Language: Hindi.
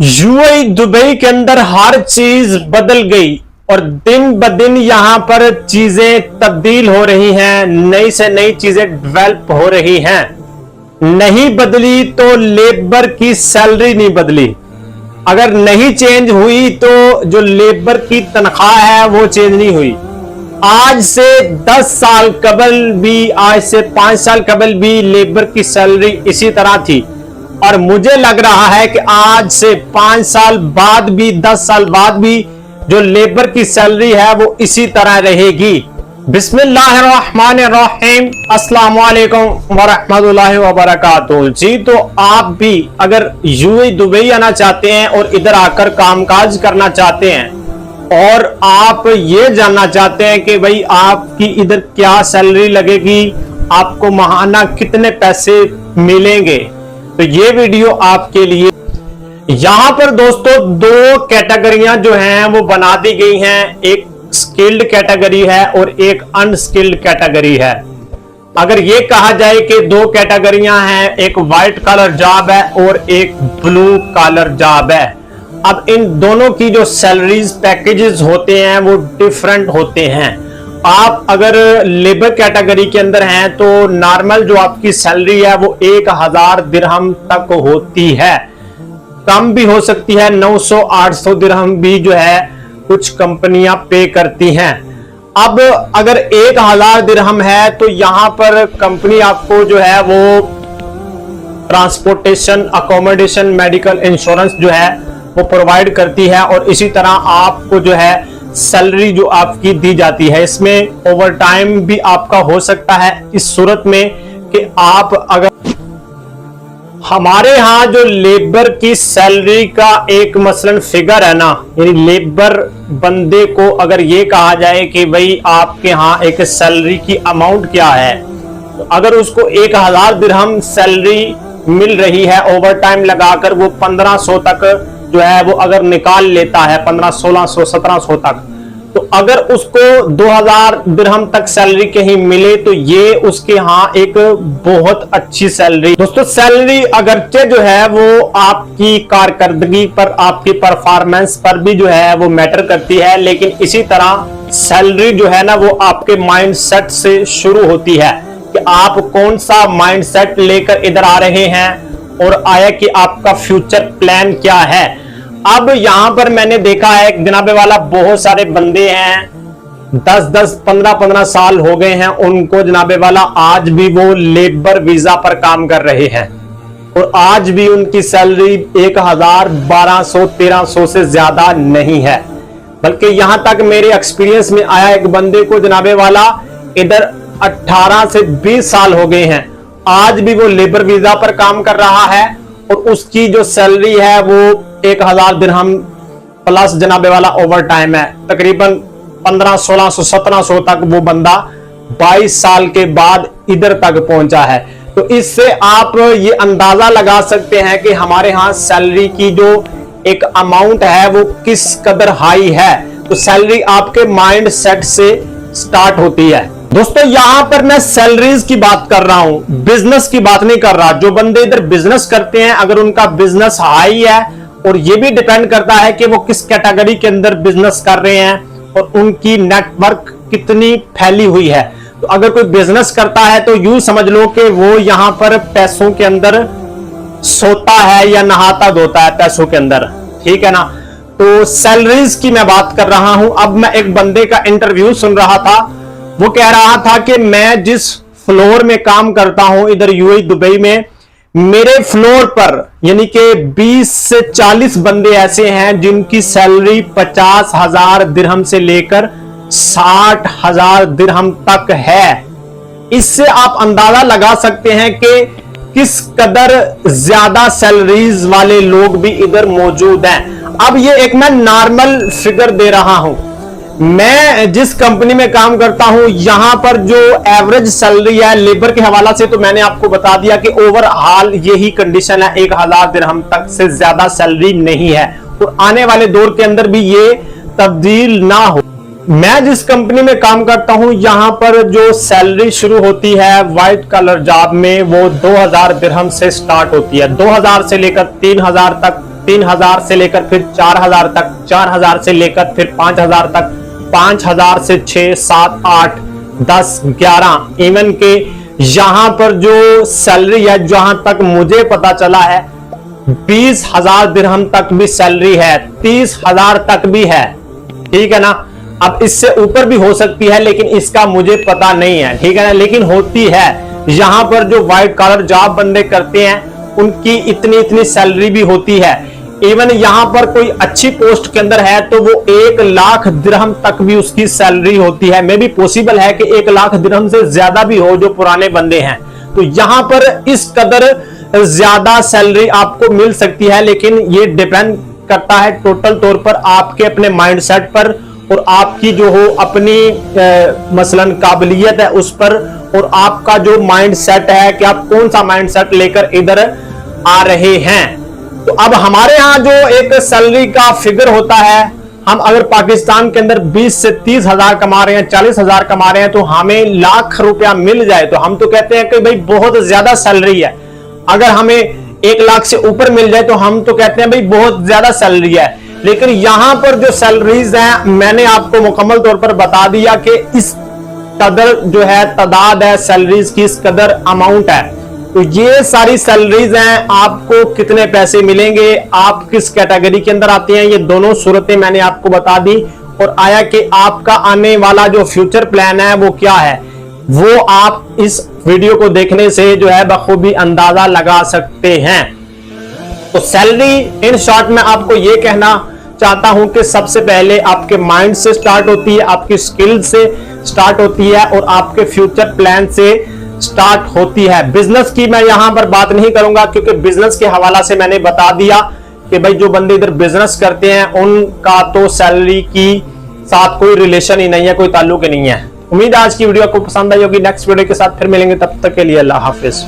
यूएई दुबई के अंदर हर चीज बदल गई और दिन ब दिन यहां पर चीजें तब्दील हो रही हैं, नई से नई चीजें डेवलप हो रही हैं। नहीं बदली तो लेबर की सैलरी नहीं बदली। अगर नहीं चेंज हुई तो जो लेबर की तनख्वाह है वो चेंज नहीं हुई। आज से 10 साल कबल भी, आज से 5 साल कबल भी लेबर की सैलरी इसी तरह थी और मुझे लग रहा है कि आज से 5 साल बाद भी, 10 साल बाद भी जो लेबर की सैलरी है वो इसी तरह रहेगी। बिस्मिल्लाहिर्रहमानिर्रहीम, अस्सलाम वालेकुम वरहमतुल्लाहि वबरकातुहू। जी, तो आप भी अगर यूएई दुबई आना चाहते हैं और इधर आकर कामकाज करना चाहते हैं और आप ये जानना चाहते हैं कि भाई आपकी इधर क्या सैलरी लगेगी, आपको माहाना कितने पैसे मिलेंगे, तो ये वीडियो आपके लिए। यहां पर दोस्तों दो कैटेगरियां जो हैं वो बना दी गई हैं, एक स्किल्ड कैटेगरी है और एक अनस्किल्ड कैटेगरी है। अगर ये कहा जाए कि दो कैटेगरियां हैं, एक व्हाइट कॉलर जॉब है और एक ब्लू कॉलर जॉब है। अब इन दोनों की जो सैलरीज पैकेजेस होते हैं वो डिफरेंट होते हैं। आप अगर लेबर कैटेगरी के अंदर हैं तो नॉर्मल जो आपकी सैलरी है वो 1000 दिरहम तक होती है, कम भी हो सकती है, 900-800 दिरहम भी जो है कुछ कंपनियां पे करती हैं। अब अगर 1000 दिरहम है तो यहां पर कंपनी आपको जो है वो ट्रांसपोर्टेशन, अकोमोडेशन, मेडिकल इंश्योरेंस जो है वो प्रोवाइड करती है और इसी तरह आपको जो है सैलरी जो आपकी दी जाती है। इसमें ओवर टाइम भी आपका हो सकता है इस सूरत में कि आप अगर हमारे यहाँ जो लेबर की सैलरी का एक मसलन फिगर है ना, यानी लेबर बंदे को अगर ये कहा जाए कि भाई आपके यहाँ एक सैलरी की अमाउंट क्या है, तो अगर उसको 1000 दिरहम सैलरी मिल रही है ओवर टाइम लगाकर, वो 1500 तक जो है वो अगर निकाल लेता है, 1500, 1600, 1700 तक, तो अगर उसको 2000 दिरहम तक सैलरी कहीं मिले तो ये उसके यहाँ एक बहुत अच्छी सैलरी। दोस्तों सैलरी अगरचे जो है वो आपकी कारकर्दगी पर, आपकी परफॉर्मेंस पर भी जो है वो मैटर करती है, लेकिन इसी तरह सैलरी जो है ना वो आपके माइंडसेट से शुरू होती है कि आप कौन सा माइंडसेट लेकर इधर आ रहे हैं और आया कि आपका फ्यूचर प्लान क्या है। अब यहां पर मैंने देखा है जनाबे वाला, बहुत सारे बंदे हैं 10-10, 15-15 साल हो गए हैं उनको जनाबे वाला, आज भी वो लेबर वीजा पर काम कर रहे हैं और आज भी उनकी सैलरी 1000, 1200, 1300 से ज्यादा नहीं है। बल्कि यहां तक मेरे एक्सपीरियंस में आया, एक बंदे को जनाबे वाला इधर 18 से 20 साल हो गए हैं, आज भी वो लेबर वीजा पर काम कर रहा है और उसकी जो सैलरी है वो 1000 दिरहम प्लस जनाबे वाला ओवर टाइम है। तकरीबन 1500, 1600, 1700 तक वो बंदा 22 साल के बाद इधर तक पहुंचा है। तो इससे आप ये अंदाजा लगा सकते हैं कि हमारे यहाँ सैलरी की जो एक अमाउंट है वो किस कदर हाई है। तो सैलरी आपके माइंड सेट से स्टार्ट होती है। दोस्तों यहां पर मैं सैलरीज की बात कर रहा हूं, बिजनेस की बात नहीं कर रहा। जो बंदे इधर बिजनेस करते हैं, अगर उनका बिजनेस हाई है, और ये भी डिपेंड करता है कि वो किस कैटेगरी के अंदर बिजनेस कर रहे हैं और उनकी नेटवर्क कितनी फैली हुई है। तो अगर कोई बिजनेस करता है तो यूं समझ लो कि वो यहां पर पैसों के अंदर सोता है या नहाता धोता है पैसों के अंदर, ठीक है ना। तो सैलरीज की मैं बात कर रहा हूं। अब मैं एक बंदे का इंटरव्यू सुन रहा था, वो कह रहा था कि मैं जिस फ्लोर में काम करता हूं इधर यूएई दुबई में, मेरे फ्लोर पर यानी कि 20 से 40 बंदे ऐसे हैं जिनकी सैलरी 50,000 दिरहम से लेकर 60,000 दिरहम तक है। इससे आप अंदाजा लगा सकते हैं कि किस कदर ज्यादा सैलरीज वाले लोग भी इधर मौजूद हैं। अब ये एक मैं नॉर्मल फिगर दे रहा हूं। मैं जिस कंपनी में काम करता हूं यहां पर जो एवरेज सैलरी है लेबर के हवाला से, तो मैंने आपको बता दिया कि ओवरऑल यही कंडीशन है, 1000 दिरहम तक से ज्यादा सैलरी नहीं है और आने वाले दौर के अंदर भी ये तब्दील ना हो। मैं जिस कंपनी में काम करता हूं यहां पर जो सैलरी शुरू होती है व्हाइट कलर जॉब में वो 2000 दिरहम से स्टार्ट होती है। 2000 से लेकर 3000 तक 3,000 से लेकर फिर 4,000 तक, 4,000 से लेकर फिर 5,000 तक, 5,000 से 6, 7, 8, 10, 11, इवन के यहां पर जो सैलरी है, जहां तक मुझे पता चला है 20,000 दिरहम तक भी सैलरी है, 30,000 तक भी है। ठीक है ना। अब इससे ऊपर भी हो सकती है, लेकिन इसका मुझे पता नहीं है। ठीक है ना, लेकिन होती है। यहां पर जो व्हाइट कॉलर जॉब बंदे करते हैं उनकी इतनी इतनी सैलरी भी होती है। इवन यहां पर कोई अच्छी पोस्ट के अंदर है तो वो 1 लाख दिरहम तक भी उसकी सैलरी होती है। मे भी पॉसिबल है कि 1 लाख दिरहम से ज्यादा भी हो जो पुराने बंदे हैं। तो यहां पर इस कदर ज्यादा सैलरी आपको मिल सकती है, लेकिन ये डिपेंड करता है टोटल तौर पर आपके अपने माइंडसेट पर और आपकी जो हो अपनी मसलन काबिलियत है उस पर, और आपका जो माइंडसेट है कि आप कौन सा माइंडसेट लेकर इधर आ रहे हैं। तो अब हमारे यहां जो एक सैलरी का फिगर होता है, हम अगर पाकिस्तान के अंदर 20 से 30,000 कमा रहे हैं, 40,000 कमा रहे हैं, तो हमें लाख रुपया मिल जाए तो हम तो कहते हैं कि भाई बहुत ज्यादा सैलरी है। अगर हमें 1 लाख से ऊपर मिल जाए तो हम तो कहते हैं भाई बहुत ज्यादा सैलरी है। लेकिन यहां पर जो सैलरीज हैं मैंने आपको मुकम्मल तौर पर बता दिया कि इस कदर जो है तादाद है सैलरीज की, इस कदर अमाउंट है। तो ये सारी सैलरीज हैं, आपको कितने पैसे मिलेंगे, आप किस कैटेगरी के अंदर आते हैं, ये दोनों सूरतें मैंने आपको बता दी। और आया कि आपका आने वाला जो फ्यूचर प्लान है वो क्या है, वो आप इस वीडियो को देखने से जो है बखूबी अंदाजा लगा सकते हैं। तो सैलरी इन शॉर्ट में आपको ये कहना चाहता हूं कि सबसे पहले आपके माइंड से स्टार्ट होती है, आपकी स्किल से स्टार्ट होती है और आपके फ्यूचर प्लान से स्टार्ट होती है। बिजनेस की मैं यहां पर बात नहीं करूंगा, क्योंकि बिजनेस के हवाला से मैंने बता दिया कि भाई जो बंदे इधर बिजनेस करते हैं उनका तो सैलरी की साथ कोई रिलेशन ही नहीं है, कोई ताल्लुक ही नहीं है। उम्मीद है आज की वीडियो आपको पसंद आई होगी। नेक्स्ट वीडियो के साथ फिर मिलेंगे, तब तक के लिए अल्लाह हाफिज।